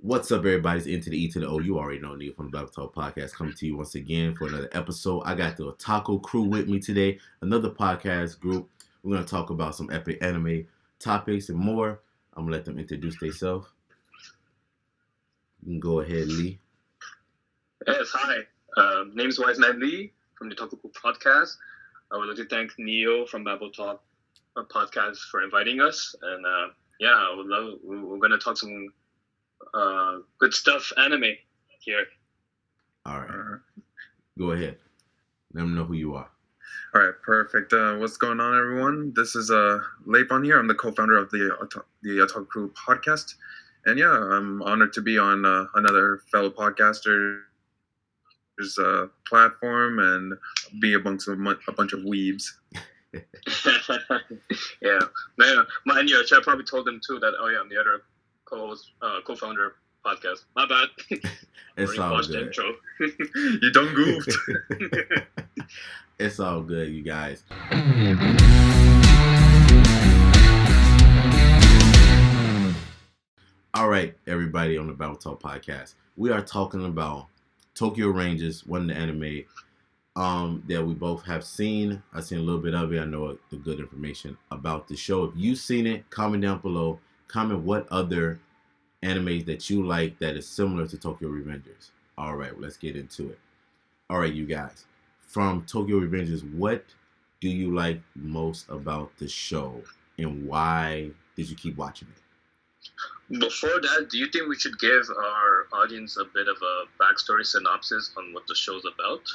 What's up, everybody? It's N to the E to the O. You already know Neil from the BabbleTalkPod coming to you once again for another episode. I got the Otaku Crew with me today, another podcast group. We're going to talk about some epic anime topics and more. I'm going to let them introduce themselves. You can go ahead, Lee. Yes, hi. Name's Wise Man Lee from the Otaku Crew podcast. I would like to thank Neo from BabbleTalk podcast for inviting us. And we're going to talk some good stuff anime here. All right. Go ahead. Let them know who you are. All right, perfect. What's going on, everyone? This is Leipon here. I'm the co-founder of the Otaku Crew podcast. And yeah, I'm honored to be on another fellow podcaster's platform and be amongst a bunch of weebs. Yeah. Man, I probably told them too that, I'm the other co-founder podcast. My bad. It's all good. Intro. You done goofed. It's all good, you guys. All right, everybody on the Battle Talk podcast. We are talking about Tokyo Rangers, one of the anime that we both have seen. I've seen a little bit of it. I know the good information about the show. If you've seen it, comment down below. Comment what other animes that you like that is similar to Tokyo Revengers. All right, well, let's get into it. All right, you guys. From Tokyo Revengers, what do you like most about the show, and why did you keep watching it? Before that, do you think we should give our audience a bit of a backstory synopsis on what the show's about?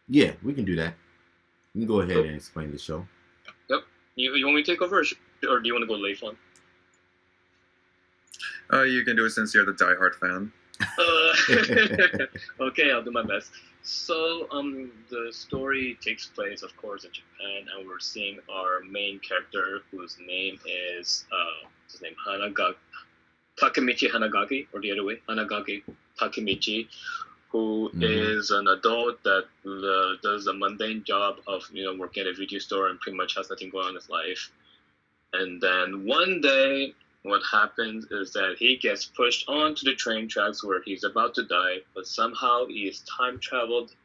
Yeah, we can do that. You can go ahead and explain the show. Yep. You want me to take over, or do you want to go Leifon? You can do it since you're the diehard fan. Okay, I'll do my best. So, the story takes place, of course, in Japan, and we're seeing our main character, whose name is, Takemichi Hanagaki, or the other way, Hanagaki Takemichi, who is an adult that does a mundane job of, working at a video store and pretty much has nothing going on in his life. And then one day, what happens is that he gets pushed onto the train tracks where he's about to die, but somehow he is time traveled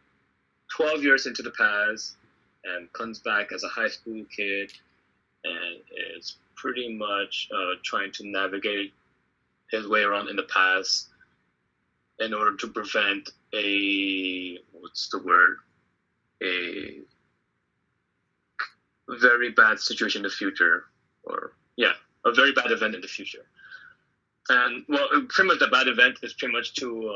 12 years into the past and comes back as a high school kid and is pretty much trying to navigate his way around in the past in order to prevent a very bad situation in the future, a very bad event in the future. And pretty much the bad event is pretty much to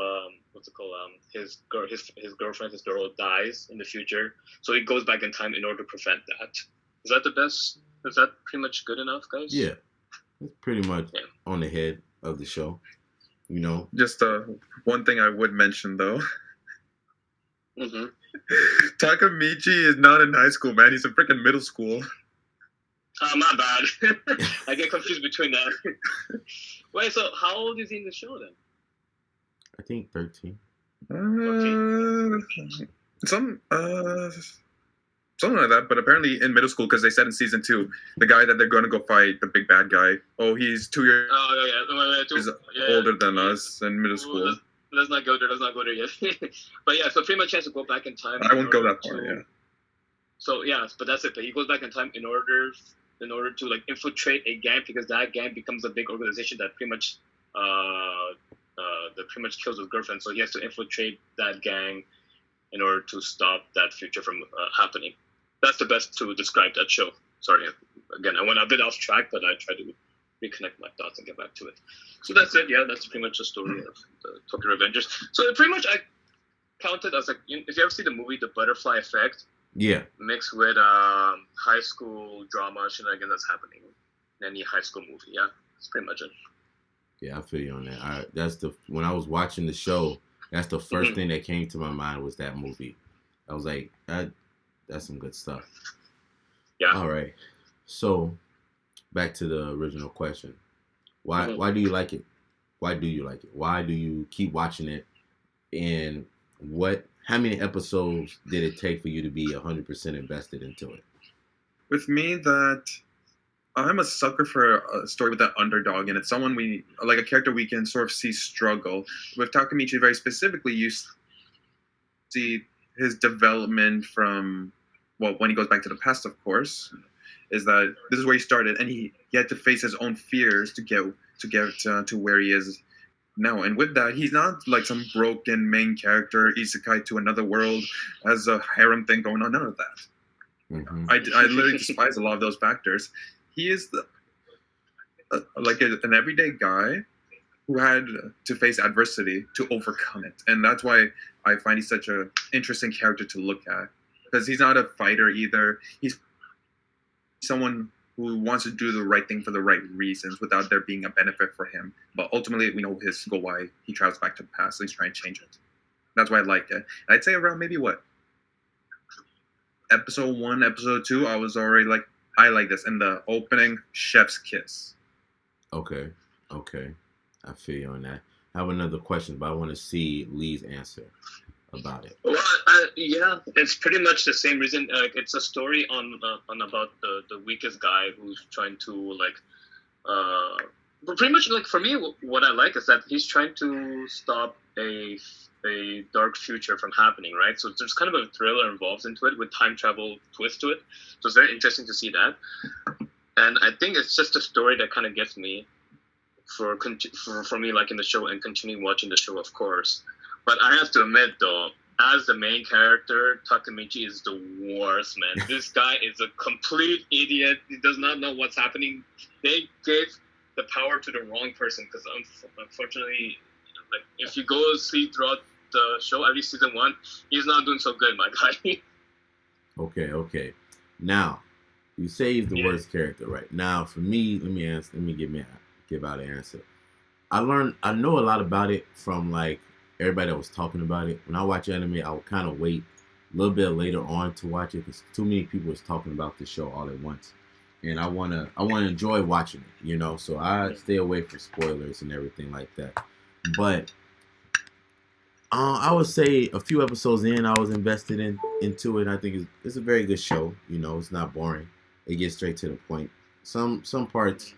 his girl dies in the future, so he goes back in time in order to prevent that. Is that the best? Is that pretty much good enough, guys? Yeah, it's pretty much on the head of the show. Just one thing I would mention though. Mm-hmm. Takemichi is not in high school, man. He's in freaking middle school. My bad. I get confused between that. Wait, so how old is he in the show then? I think 13. Something like that, but apparently in middle school, because they said in season 2, the guy that they're going to go fight, the big bad guy, he's 2 years older than us in middle school. Let's not go there yet. But yeah, so pretty much he has to go back in time. I won't go that far, yeah. So yeah, but that's it. But he goes back in time in order to infiltrate a gang, because that gang becomes a big organization that pretty much kills his girlfriend. So he has to infiltrate that gang in order to stop that future from happening. That's the best to describe that show. Sorry, again, I went a bit off track, but I tried to reconnect my thoughts and get back to it. So that's it. Yeah, that's pretty much the story of the Tokyo Revengers. So pretty much I counted as if you ever see the movie The Butterfly Effect. Yeah. Mixed with high school drama shenanigans that's happening in any high school movie. Yeah, that's pretty much it. Yeah, I feel you on that. When I was watching the show, that's the first thing that came to my mind was that movie. I was like, that's some good stuff. Yeah. All right. So, back to the original question. Why do you like it? Why do you like it? Why do you keep watching it? And how many episodes did it take for you to be 100% invested into it? With me, that I'm a sucker for a story with an underdog, and it's someone like a character we can sort of see struggle. With Takemichi, very specifically, you see his development from, well, when he goes back to the past, of course, is that this is where he started, and he had to face his own fears to get to where he is now. And with that, he's not like some broken main character isekai to another world, has a harem thing going on. None of that. Mm-hmm. I literally despise a lot of those factors. He is an everyday guy who had to face adversity to overcome it, and that's why I find he's such an interesting character to look at, because he's not a fighter either. He's someone who wants to do the right thing for the right reasons without there being a benefit for him. But ultimately, we know his goal, why he travels back to the past, so he's trying to change it. That's why I like it. And I'd say around maybe episode 1, episode 2, I was already like, I like this. And the opening, chef's kiss. Okay. I feel you on that. I have another question, but I want to see Lee's answer about it. Well, yeah, it's pretty much the same reason. It's a story on about the weakest guy who's trying to but pretty much for me, what I like is that he's trying to stop a dark future from happening, right? So there's kind of a thriller involved into it with time travel twist to it. So it's very interesting to see that. And I think it's just a story that kind of gets me for me in the show and continuing watching the show, of course. But I have to admit, though, as the main character, Takemichi is the worst, man. This guy is a complete idiot. He does not know what's happening. They gave the power to the wrong person, because unfortunately, if you go see throughout the show, at least season 1, he's not doing so good, my guy. Okay. Now, you say he's the worst character, right? Now, for me, let me give out an answer. I know a lot about it from everybody that was talking about it. When I watch anime, I would kind of wait a little bit later on to watch it, because too many people was talking about the show all at once, and I wanna enjoy watching it, So I stay away from spoilers and everything like that. But I would say a few episodes in, I was invested into it. I think it's a very good show. It's not boring. It gets straight to the point. Some parts,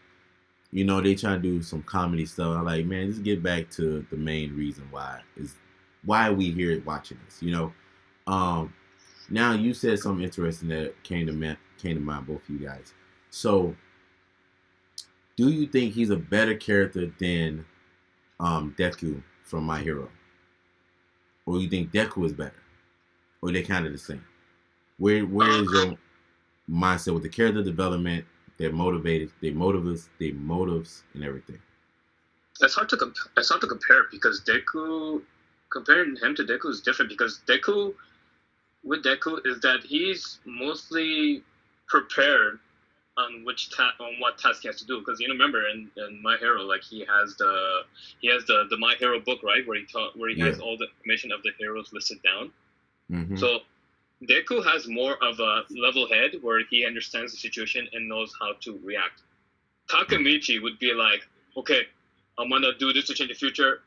they try to do some comedy stuff. I'm like, man, just get back to the main reason why we here watching this. Now you said something interesting that came to mind, both of you guys. So, do you think he's a better character than Deku from My Hero? Or you think Deku is better? Or they kind of the same? Where is your mindset with the character development, their motives, and everything? It's hard to compare, because comparing him to Deku is different, because Deku is that he's mostly prepared on what task he has to do, because remember in My Hero, he has the My Hero book, right, where he has all the information of the heroes listed down. Mm-hmm. So Deku has more of a level head where he understands the situation and knows how to react. Takemichi would be like, okay, I'm gonna do this to change the future,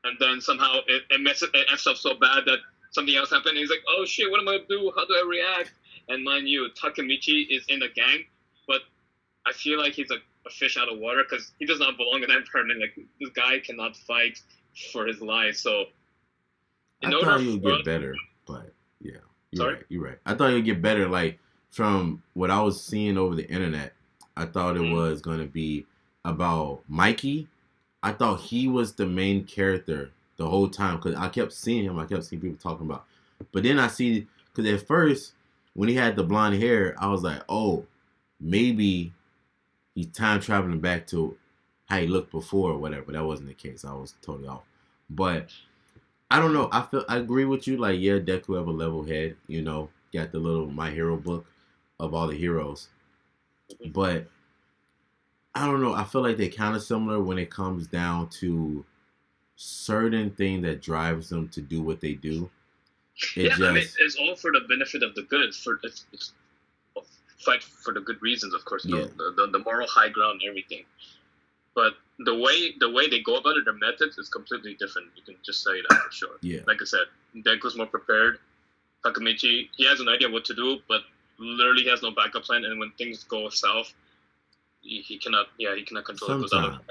and then somehow it ends up so bad that something else happened. And he's like, oh shit, what am I gonna do? How do I react? And mind you, Takemichi is in the gang, but I feel like he's a fish out of water, because he does not belong in that environment. This guy cannot fight for his life. So, I thought he would get better, but yeah, you're right. I thought he would get better. From what I was seeing over the internet, I thought it was going to be about Mikey. I thought he was the main character the whole time, because I kept seeing him. I kept seeing people talking about. But then I see, because at first, when he had the blonde hair, I was like, oh, maybe he's time traveling back to how he looked before or whatever. That wasn't the case. I was totally off. But I don't know. I agree with you. Deku have a level head. Got the little My Hero book of all the heroes. But I don't know. I feel like they're kind of similar when it comes down to certain thing that drives them to do what they do. It's all for the benefit of the good. It's fight for the good reasons, of course. Yeah. The moral high ground and everything. But the way they go about it, their methods is completely different. You can just say that for sure. Yeah. Like I said, Deku's more prepared. Takemichi, he has an idea what to do, but literally has no backup plan, and when things go south, he cannot control it. Goes out of hand.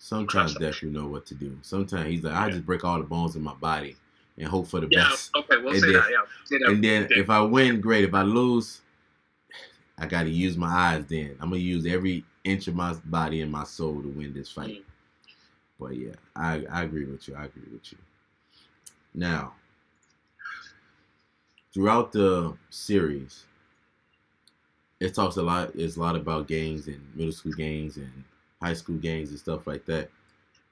Sometimes Death, you know what to do. Sometimes he's like, I just break all the bones in my body and hope for the best. Yeah, okay, we'll say that. Yeah, and then if I win, great. If I lose, I got to use my eyes. Then I'm gonna use every inch of my body and my soul to win this fight. But yeah, I agree with you. Now, throughout the series, it talks a lot. It's a lot about gangs and middle school gangs and high school gangs and stuff like that.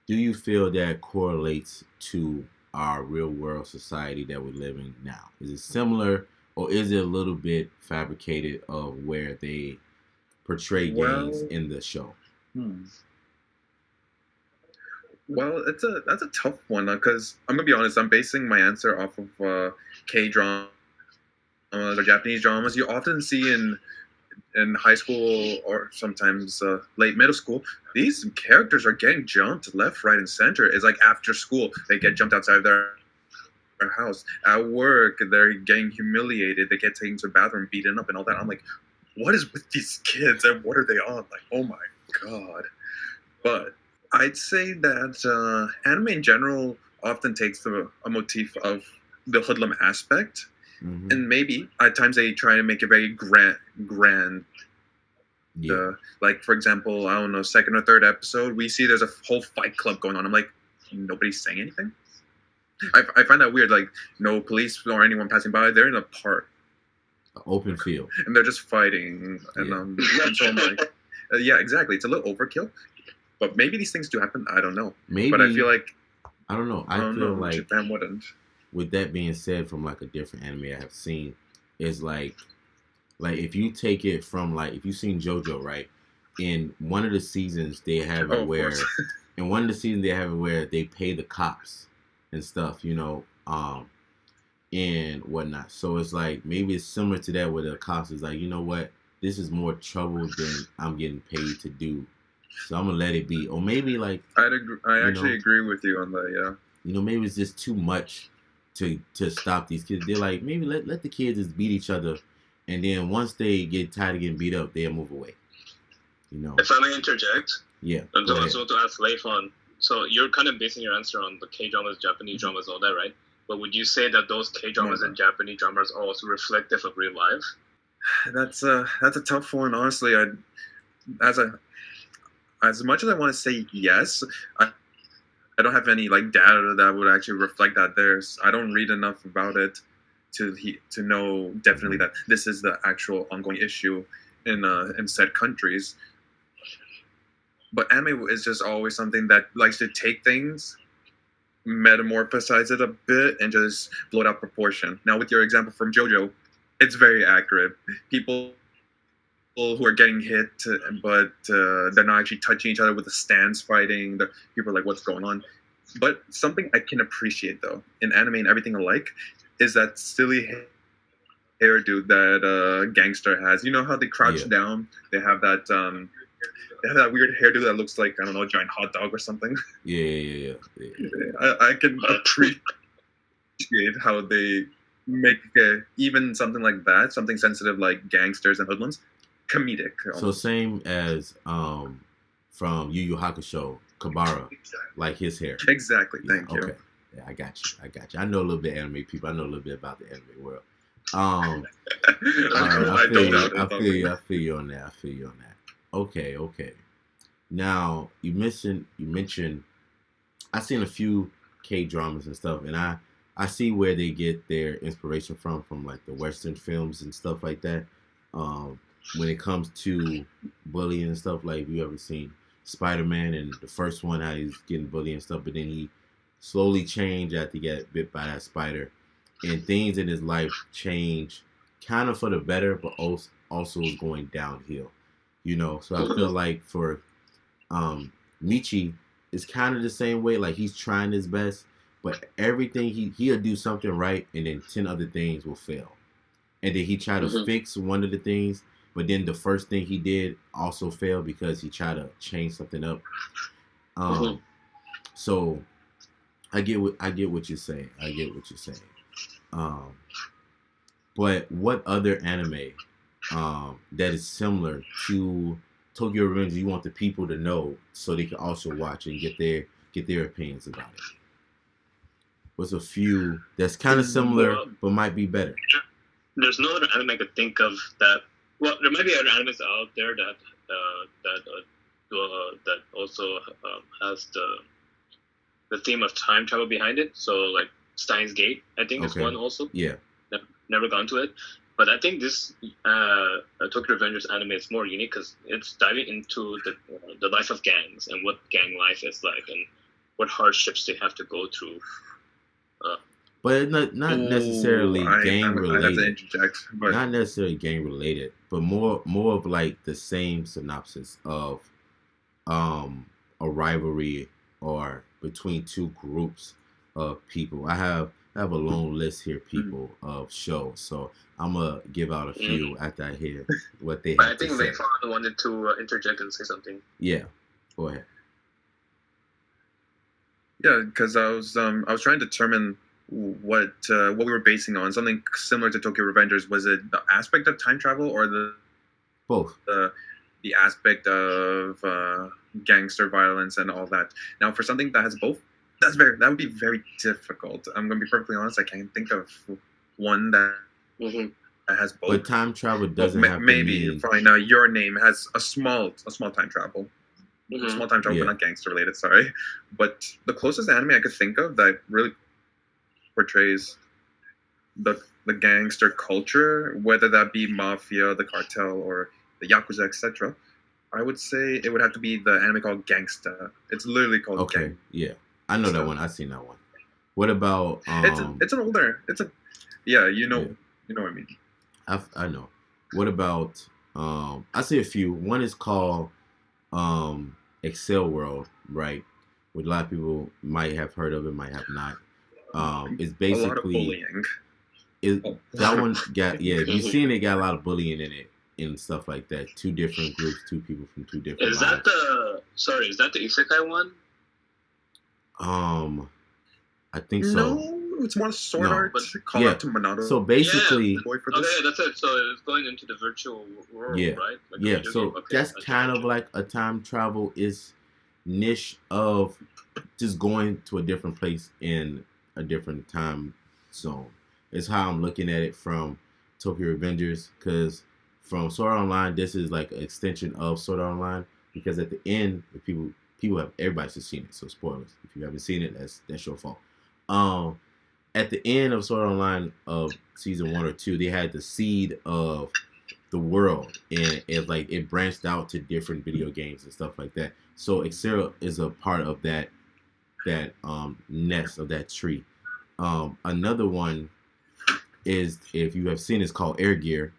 Do you feel that correlates to our real world society that we're living now? Is it similar, or is it a little bit fabricated of where they portray gangs in the show? Well, that's a tough one because I'm gonna be honest. I'm basing my answer off of K-dramas or Japanese dramas. You often see in high school or sometimes late middle school, these characters are getting jumped left, right, and center. It's like after school, they get jumped outside their house. At work, they're getting humiliated. They get taken to the bathroom, beaten up, and all that. I'm like, what is with these kids and what are they on? Like, oh my god. But I'd say that anime in general often takes a motif of the hoodlum aspect. Mm-hmm. And maybe at times they try to make it very grand. Yeah. Like, for example, I don't know, second or third episode, we see there's a whole fight club going on. I'm like, nobody's saying anything? I find that weird. Like, no police or anyone passing by. They're in a park. An open field. And they're just fighting. And so I'm like, yeah, exactly. It's a little overkill. But maybe these things do happen. I don't know. Maybe. But I feel like... I don't know. I feel like... Japan wouldn't. With that being said, from like a different anime I have seen, is like if you take it from like, if you've seen JoJo, right? In one of the seasons they have it where they pay the cops and stuff, you know, and whatnot. So it's like maybe it's similar to that where the cops is like, you know what, this is more trouble than I'm getting paid to do, so I'm gonna let it be. Or maybe like I actually agree with you on that. Yeah, you know, maybe it's just too much to stop these kids. They're like, maybe let the kids just beat each other, and then once they get tired of getting beat up, they'll move away. You know. If I may interject. Yeah. And also to ask Leifon, so you're kind of basing your answer on the K-dramas, Japanese dramas, all that, right? But would you say that those K-dramas and Japanese dramas are also reflective of real life? That's a tough one, honestly. As much as I want to say yes, I don't have any like data that would actually reflect that. I don't read enough about it to know definitely that this is the actual ongoing issue in said countries. But anime is just always something that likes to take things, metamorphosize it a bit, and just blow it out proportion. Now, with your example from JoJo, it's very accurate. People who are getting hit, but they're not actually touching each other with the stands fighting. People are like, what's going on? But something I can appreciate, though, in anime and everything alike, is that silly hairdo that Gangster has. You know how they crouch down? They have that weird hairdo that looks like, I don't know, a giant hot dog or something. Yeah. I can appreciate how they make even something like that, something sensitive like gangsters and hoodlums, comedic. So same as from Yu Yu Hakusho, Kabara, like his hair. Exactly. Thank you. Okay. Yeah, I got you. I know a little bit of anime people. I know a little bit about the anime world. I feel you on that. Okay. Now you mentioned. I've seen a few K-dramas and stuff, and I see where they get their inspiration from like the Western films and stuff like that. When it comes to bullying and stuff, like, have you ever seen Spider-Man and the first one, how he's getting bullied and stuff, but then he slowly changed after he got bit by that spider, and things in his life change kind of for the better, but also is going downhill, you know. So I feel like for Michi, it's kind of the same way. Like, he's trying his best, but everything he'll do something right, and then 10 other things will fail, and then he try to fix one of the things. But then the first thing he did also failed because he tried to change something up. So I get what you're saying. But what other anime that is similar to Tokyo Revengers. You want the people to know so they can also watch and get their opinions about it. What's a few that's kind of similar but might be better? There's no other anime I could think of that. Well, there might be other animes out there that also has the theme of time travel behind it. So like Steins Gate, I think is one also. Yeah. Never gone to it, but I think this Tokyo Revengers anime is more unique because it's diving into the life of gangs and what gang life is like and what hardships they have to go through. But not necessarily gang related. I have to interject, but not necessarily gang related, but more of like the same synopsis of a rivalry or between two groups of people. I have a long list here, people, of shows. So I'm gonna give out a few after I hear what they have to say. I think Leifon wanted to interject and say something. Yeah, go ahead. Yeah, because I was trying to determine what we were basing on. Something similar to Tokyo Revengers. Was it the aspect of time travel or both? The aspect of gangster violence and all that. Now, for something that has both, that would be very difficult. I'm gonna be perfectly honest. I can't think of one that has both. But time travel doesn't have maybe to mean... fine. Now, Your Name has a small time travel. Small time travel, but not gangster related. Sorry, but the closest anime I could think of that really portrays the gangster culture, whether that be mafia, the cartel, or the yakuza, etc. I would say it would have to be the anime called Gangsta. It's literally called Gang. Yeah, I know that one. I've seen that one. What about? It's an older. You know what I mean. I know. What about? I see a few. One is called Excel World, right? Which a lot of people might have heard of it, might have not. It's basically a lot of bullying. That one got if you've seen it, got a lot of bullying in it and stuff like that. Two different groups, two people from two different. Is that the isekai one? I think so. No, it's more sword art. Call out to Monado. So basically, that's it. So it's going into the virtual world, right? Like so that's kind of like a time travel is niche of just going to a different place in a different time zone. It's how I'm looking at it from Tokyo Revengers, because from Sword Art Online, this is like an extension of Sword Art Online, because at the end, the people have, everybody's just seen it, so spoilers. If you haven't seen it, that's your fault. At the end of Sword Art Online of season 1 or 2, they had the seed of the world, and it branched out to different video games and stuff like that. So Excel is a part of that nest of that tree. Another one is, if you have seen, it's called Air Gear.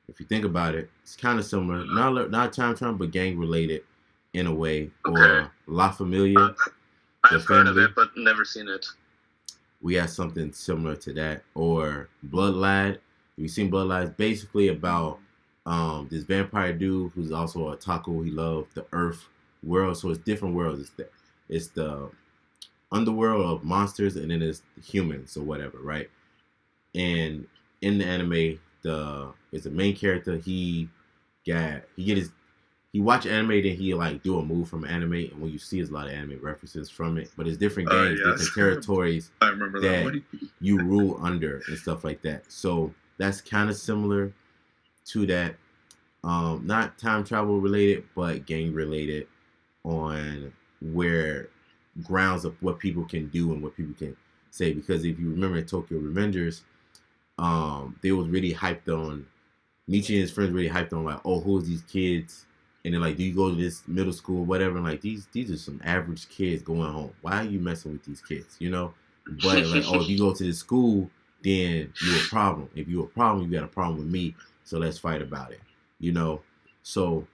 If you think about it, it's kind of similar, not time travel, but gang related in a way. Okay. Or La Familia. I've heard of it, but never seen it. We have something similar to that. Or Blood Lad. You've seen Blood Lad. It's basically about this vampire dude who's also a otaku. He loves the Earth world, so it's different worlds. It's the underworld of monsters, and then it's humans or whatever, right? And in the anime, is the main character. He watch anime, then he like do a move from anime, and when you see, it's a lot of anime references from it. But it's different games, different territories I remember that you rule under and stuff like that. So that's kind of similar to that. Not time travel related, but gang related, on where grounds of what people can do and what people can say. Because if you remember in Tokyo Revengers, they was really hyped on, Michi and his friends really hyped on, like, oh, who's these kids? And then, like, do you go to this middle school, whatever? And, like, these are some average kids going home. Why are you messing with these kids, you know? But, like, oh, if you go to this school, then you're a problem. If you're a problem, you got a problem with me, so let's fight about it, you know? So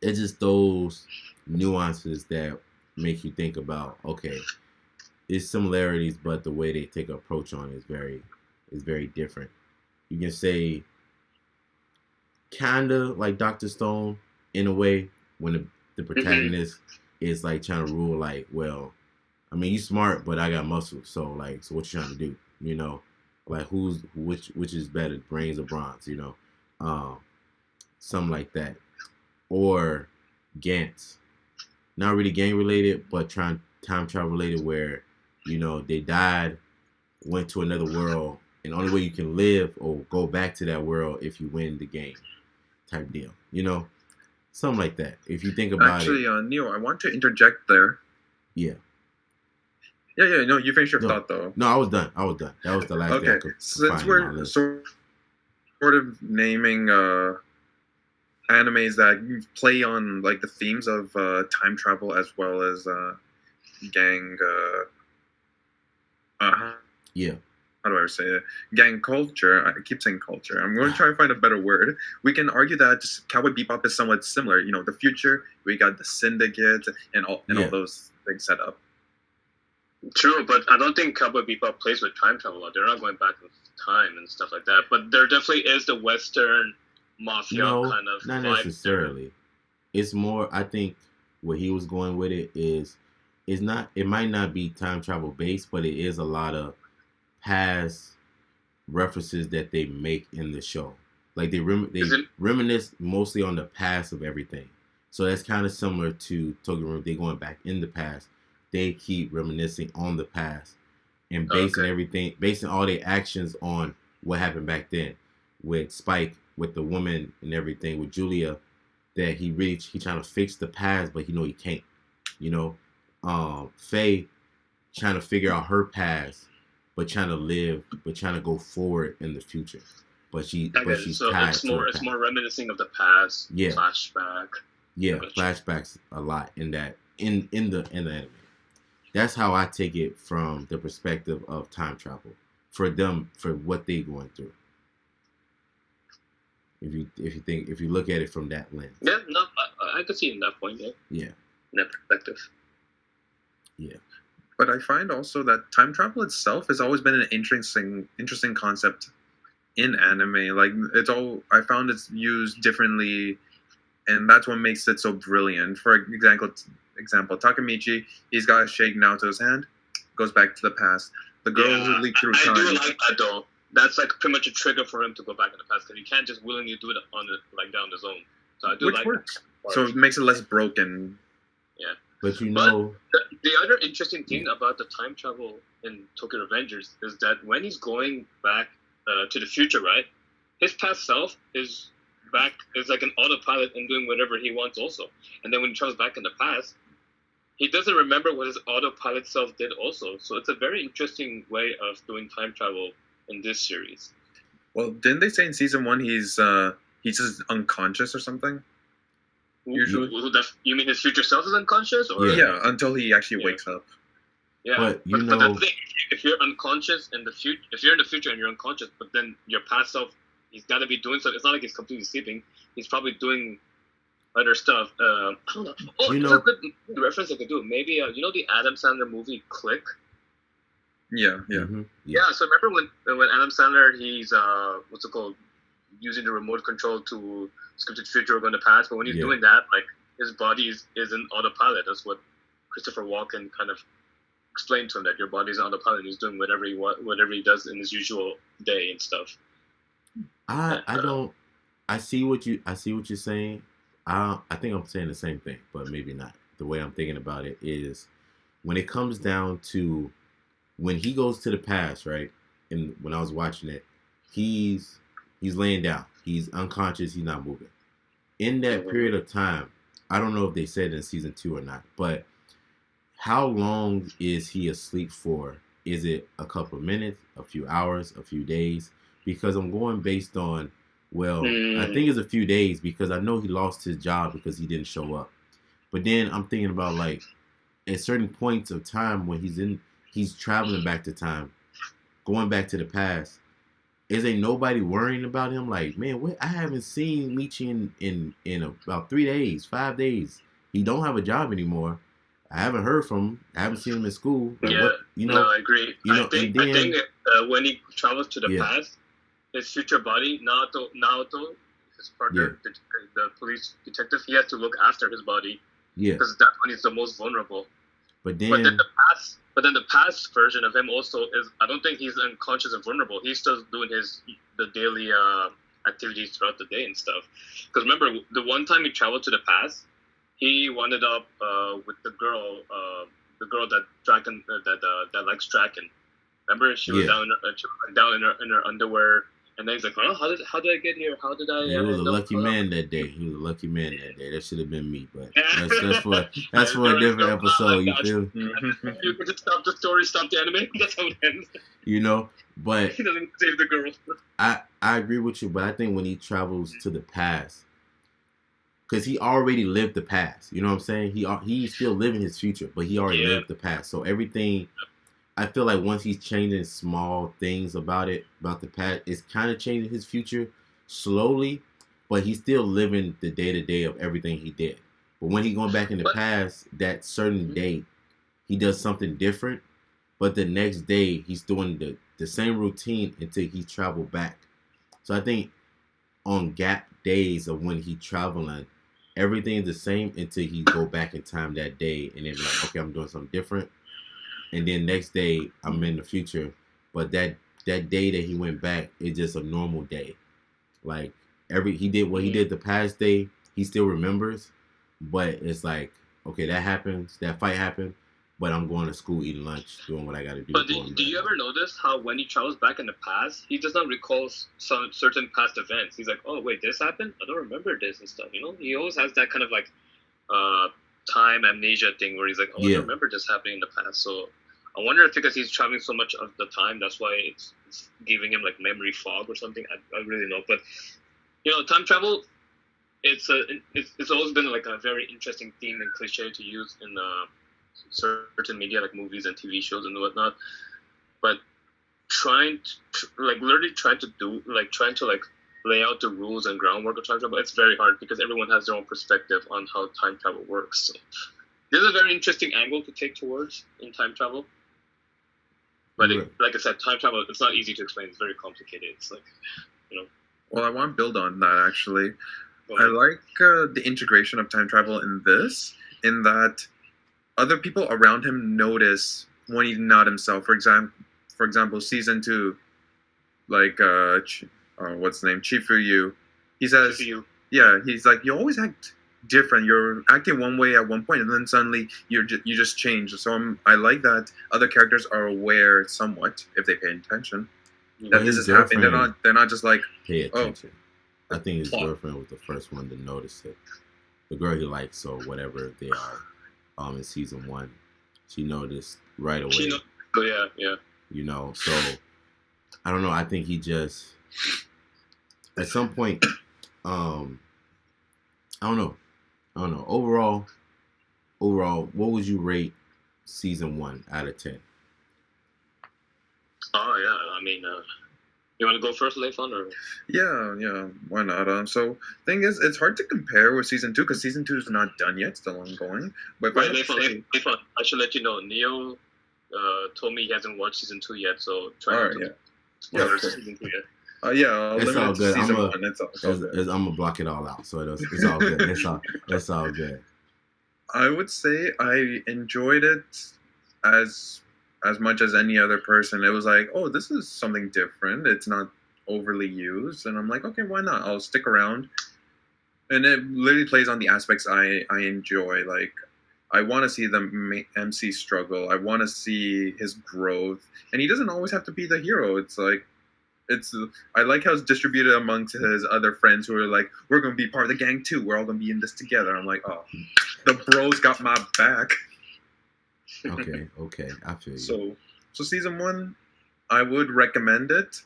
it's just those nuances that make you think about, okay, it's similarities, but the way they take an approach on it is very different. You can say kind of like Dr. Stone in a way, when the protagonist is like trying to rule, like, well, I mean, you smart, but I got muscles, so what you trying to do, you know? Like, which is better, brains or bronze, you know? um, something like that, or Gantz. Not really gang related, but time travel related, where they died, went to another world, and the only way you can live or go back to that world if you win the game, type deal. Something like that. If you think about it. Actually, Neil, I want to interject there. Yeah. Yeah. No, you finished your thought though. No, I was done. That was the last thing I could Since we're sort of naming animes that play on like the themes of time travel as well as gang. Yeah. How do I say it? Gang culture. I keep saying culture. I'm going to try to find a better word. We can argue that just Cowboy Bebop is somewhat similar. The future, we got the syndicate and all those things set up. True, but I don't think Cowboy Bebop plays with time travel. They're not going back in time and stuff like that. But there definitely is the Western mafia kind of not vibe necessarily. There. It's more, I think, where he was going with it is not. It might not be time travel based, but it is a lot of past references that they make in the show. Like they reminisce mostly on the past of everything. So that's kind of similar to Tokyo Room. They're going back in the past. They keep reminiscing on the past and basing all their actions on what happened back then with Spike, with the woman and everything, with Julia, that he trying to fix the past, but he can't. Faye trying to figure out her past, but trying to live, but trying to go forward in the future. But she's tied it's more reminiscing of the past. Yeah. Flashback. Yeah, flashbacks a lot in that in the anime. That's how I take it from the perspective of time travel for them, for what they're going through. If you look at it from that lens. Yeah, no, I could see it in that point. Yeah. Yeah. In that perspective. Yeah. But I find also that time travel itself has always been an interesting concept in anime. Like I found it's used differently, and that's what makes it so brilliant. For example, Takemichi, he's got a shake now to his hand, goes back to the past. The girl who leaked through time. I do like that though. That's like pretty much a trigger for him to go back in the past, because he can't just willingly do it down his own. So I do Which like works. That. So it makes it less broken. Yeah. But the other interesting thing about the time travel in Tokyo Revengers is that when he's going back to the future, right? His past self is like an autopilot and doing whatever he wants also. And then when he travels back in the past, he doesn't remember what his autopilot self did also. So it's a very interesting way of doing time travel in this series. Well, didn't they say in season 1 he's just unconscious or something? Usually. You mean his future self is unconscious? Or? Yeah, until he actually wakes up. Yeah, but the thing, if you're unconscious in the future, if you're in the future and you're unconscious, but then your past self, he's got to be doing something. It's not like he's completely sleeping. He's probably doing other stuff. I don't know. Oh, it's a good reference I could do. Maybe the Adam Sandler movie Click. Yeah. Mm-hmm. Yeah. So remember when Adam Sandler, he's what's it called, using the remote control to skip to the future or go in the past, but when he's doing that, like his body is in autopilot. That's what Christopher Walken kind of explained to him, that your body's on autopilot and he's doing whatever he does in his usual day and stuff. I see what you're saying. I think I'm saying the same thing, but maybe not. The way I'm thinking about it is when it comes down to when he goes to the past, right? And when I was watching it, he's laying down. He's unconscious. He's not moving. In that period of time, I don't know if they said it in season 2 or not, but how long is he asleep for? Is it a couple of minutes, a few hours, a few days? Because I'm going based on, I think it's a few days, because I know he lost his job because he didn't show up. But then I'm thinking about, like, at certain points of time when he's traveling back to time, going back to the past, is ain't nobody worrying about him? Like, man, I haven't seen Michi in about 3 days, 5 days. He don't have a job anymore. I haven't heard from him. I haven't seen him in school. No, I agree. I think when he travels to the past, his future body, Naoto, his partner, the police detective, he has to look after his body. Yeah. Because that's when he's the most vulnerable. But then the past version of him also is, I don't think he's unconscious and vulnerable. He's still doing the daily activities throughout the day and stuff. Because remember, the one time he traveled to the past, he wound up with the girl that Draken that likes Draken. Remember, she was down in her underwear, and then he's like, "Oh, how did I get here? How did I?" He was a lucky man that day. That should have been me, but that's for a different episode. You feel? You could just stop the story, stop the anime. That's how it ends. You know, but he doesn't save the girl. I agree with you, but I think when he travels to the past, because he already lived the past. You know what I'm saying? He's still living his future, but he already lived the past. So everything. I feel like once he's changing small things about the past, it's kind of changing his future slowly, but he's still living the day-to-day of everything he did. But when he's going back in the past, that certain day, he does something different, but the next day, he's doing the same routine until he traveled back. So I think on gap days of when he's traveling, everything's the same until he go back in time that day, and then like, okay, I'm doing something different. And then next day, I'm in the future. But that day that he went back is just a normal day. Like, he did what he did the past day, he still remembers. But it's like, okay, that happens, that fight happened, but I'm going to school, eating lunch, doing what I got to do. But do you ever notice how when he travels back in the past, he does not recall some certain past events? He's like, oh, wait, this happened? I don't remember this and stuff, you know? He always has that kind of like time amnesia thing where he's like, oh, I don't remember this happening in the past. So I wonder if because he's traveling so much of the time, that's why it's giving him like memory fog or something. I really know. But, you know, time travel, it's always been like a very interesting theme and cliche to use in certain media like movies and TV shows and whatnot. But trying to lay out the rules and groundwork of time travel, it's very hard because everyone has their own perspective on how time travel works. So this is a very interesting angle to take towards in time travel. But like I said, time travel, it's not easy to explain. It's very complicated. It's like, you know. Well, I want to build on that, actually. I like the integration of time travel in that other people around him notice when he's not himself. For example, season 2, like, what's his name? Chifuyu. He says, he's like, you always act different. You're acting one way at one point, and then suddenly you just change. So I like that other characters are aware somewhat, if they pay attention, that this is happening. They're not just like, pay attention. I think his girlfriend was the first one to notice it. The girl he likes, or whatever they are, in season 1, she noticed right away. Yeah. You know, so I don't know. I think he just at some point, I don't know. Overall, what would you rate season 1 out of 10? Oh yeah, I mean, you want to go first, Leifon, or? Yeah, why not? So thing is, it's hard to compare with season 2 because season 2 is not done yet, still ongoing. But right, Leifon, I should let you know. Neo told me he hasn't watched season 2 yet, so try to spoil season 2 yet. It's all good. I'm good. gonna block it all out, so it's all good. It's all good. I would say I enjoyed it as much as any other person. It was like, oh, this is something different. It's not overly used, and I'm like, okay, why not? I'll stick around. And it literally plays on the aspects I enjoy. Like, I want to see the MC struggle. I want to see his growth, and he doesn't always have to be the hero. It's like. I like how it's distributed amongst his other friends who are like, we're going to be part of the gang too. We're all going to be in this together. I'm like, oh, the bros got my back. Okay. I feel you. So season 1, I would recommend it.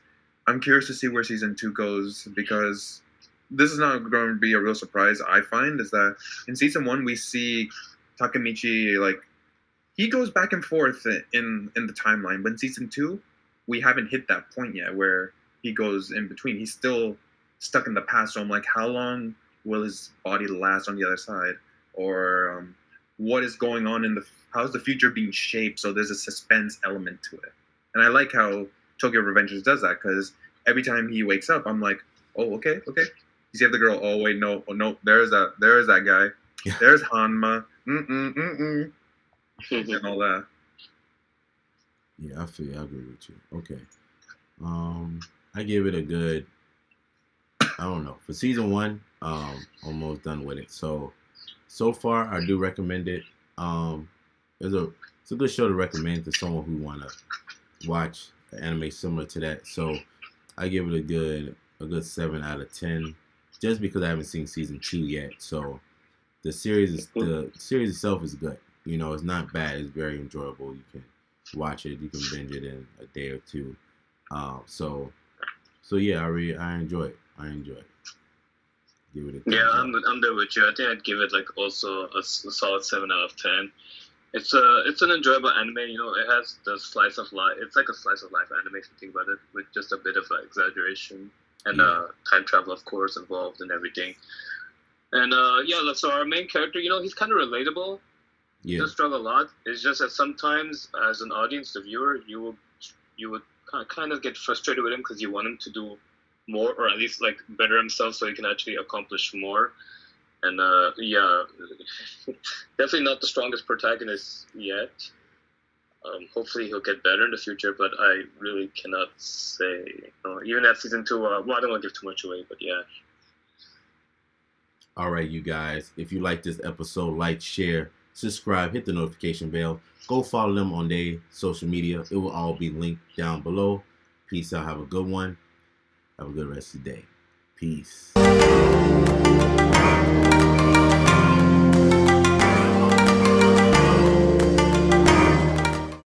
I'm curious to see where season 2 goes because this is not going to be a real surprise, I find, is that in season 1, we see Takemichi, like, he goes back and forth in the timeline. But in season 2, we haven't hit that point yet where he goes in between. He's still stuck in the past. So I'm like, how long will his body last on the other side? Or what is going on how's the future being shaped? So there's a suspense element to it. And I like how Tokyo Revengers does that because every time he wakes up, I'm like, oh, okay. You see the girl, oh, wait, no, there's that guy. There's Hanma. And all that. Yeah, I feel you. I agree with you. Okay. I give it a good I don't know. For season 1, almost done with it. So far, I do recommend it. It's a good show to recommend to someone who wanna watch an anime similar to that. So I give it a good 7 out of 10, just because I haven't seen season 2 yet. So the series itself is good. You know, it's not bad. It's very enjoyable. You can watch it. You can binge it in a day or two. So yeah, I enjoy it. Give it a Yeah, I'm there with you. I think I'd give it like also a solid 7 out of 10. It's an enjoyable anime. You know, it has the slice of life. It's like a slice of life anime if you think about it, with just a bit of exaggeration and time travel, of course, involved and everything. And so our main character, you know, he's kind of relatable. He does struggle a lot. It's just that sometimes, as an audience, the viewer, you would kind of get frustrated with him because you want him to do more, or at least like better himself, so he can actually accomplish more. And definitely not the strongest protagonist yet. Hopefully he'll get better in the future, but I really cannot say. Even at season 2, I don't want to give too much away, but yeah. All right, you guys. If you like this episode, like, share, subscribe, hit the notification bell. Go follow them on their social media. It will all be linked down below. Peace out. Have a good one. Have a good rest of the day. Peace.